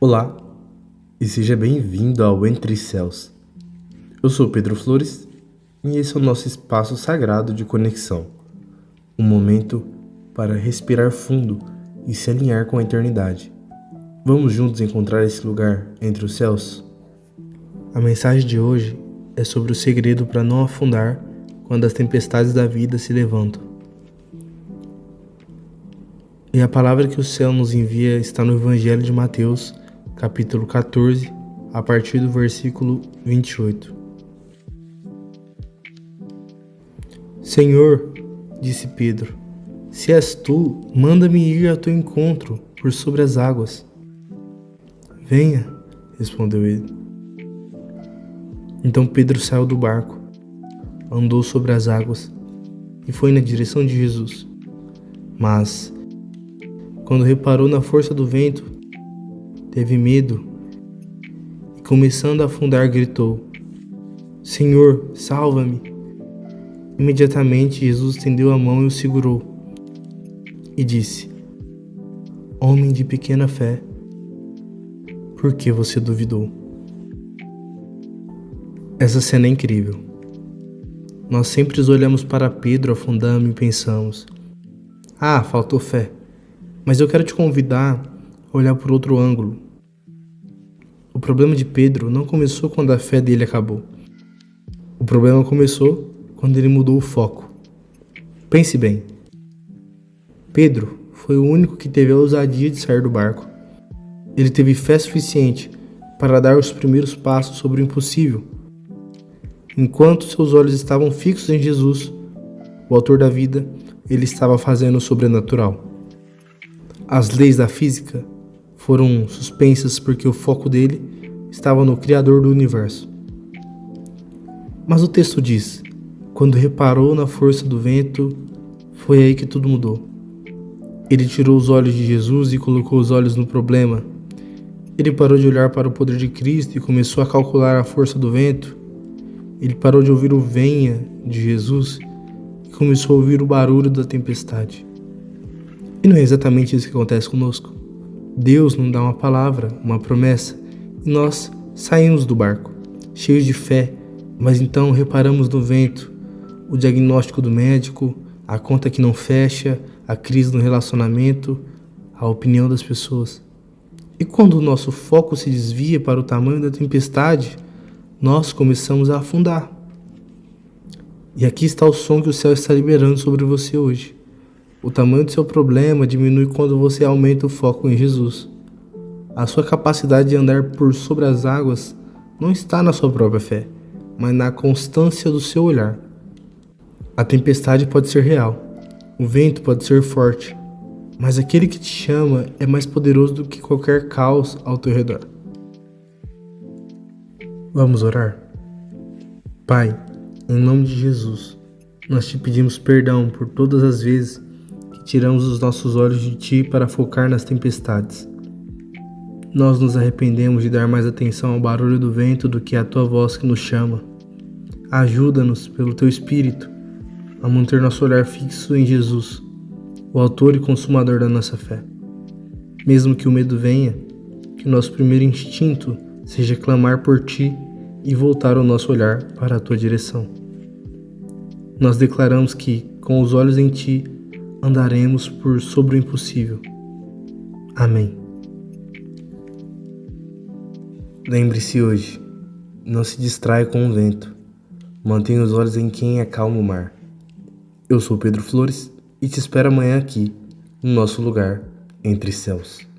Olá e seja bem-vindo ao Entre Céus. Eu sou Pedro Flores e esse é o nosso espaço sagrado de conexão, um momento para respirar fundo e se alinhar com a eternidade. Vamos juntos encontrar esse lugar entre os céus? A mensagem de hoje é sobre o segredo para não afundar quando as tempestades da vida se levantam. E a palavra que o céu nos envia está no Evangelho de Mateus, capítulo 14, a partir do versículo 28. Senhor, disse Pedro, se és tu, manda-me ir ao teu encontro por sobre as águas. Venha, respondeu ele. Então Pedro saiu do barco, andou sobre as águas e foi na direção de Jesus. Mas, quando reparou na força do vento, teve medo e, começando a afundar, gritou: Senhor, salva-me! Imediatamente Jesus estendeu a mão e o segurou e disse: Homem de pequena fé, por que você duvidou? Essa cena é incrível. Nós sempre olhamos para Pedro afundando e pensamos: ah, faltou fé. Mas eu quero te convidar a olhar por outro ângulo. O problema de Pedro não começou quando a fé dele acabou. O problema começou quando ele mudou o foco. Pense bem. Pedro foi o único que teve a ousadia de sair do barco. Ele teve fé suficiente para dar os primeiros passos sobre o impossível. Enquanto seus olhos estavam fixos em Jesus, o autor da vida, ele estava fazendo o sobrenatural. As leis da física foram suspensas porque o foco dele estava no Criador do universo. Mas o texto diz: quando reparou na força do vento, foi aí que tudo mudou. Ele tirou os olhos de Jesus e colocou os olhos no problema. Ele parou de olhar para o poder de Cristo e começou a calcular a força do vento. Ele parou de ouvir o venha de Jesus e começou a ouvir o barulho da tempestade. E não é exatamente isso que acontece conosco. Deus nos dá uma palavra, uma promessa, e nós saímos do barco, cheios de fé, mas então reparamos no vento, o diagnóstico do médico, a conta que não fecha, a crise no relacionamento, a opinião das pessoas. E quando o nosso foco se desvia para o tamanho da tempestade, nós começamos a afundar. E aqui está o som que o céu está liberando sobre você hoje. O tamanho do seu problema diminui quando você aumenta o foco em Jesus. A sua capacidade de andar por sobre as águas não está na sua própria fé, mas na constância do seu olhar. A tempestade pode ser real, o vento pode ser forte, mas aquele que te chama é mais poderoso do que qualquer caos ao teu redor. Vamos orar? Pai, em nome de Jesus, nós te pedimos perdão por todas as vezes que tiramos os nossos olhos de Ti para focar nas tempestades. Nós nos arrependemos de dar mais atenção ao barulho do vento do que à Tua voz que nos chama. Ajuda-nos, pelo Teu Espírito, a manter nosso olhar fixo em Jesus, o autor e consumador da nossa fé. Mesmo que o medo venha, que o nosso primeiro instinto seja clamar por Ti e voltar o nosso olhar para a Tua direção. Nós declaramos que, com os olhos em Ti, andaremos por sobre o impossível. Amém. Lembre-se hoje, não se distraia com o vento. Mantenha os olhos em quem acalma o mar. Eu sou Pedro Flores e te espero amanhã aqui, no nosso lugar, entre céus.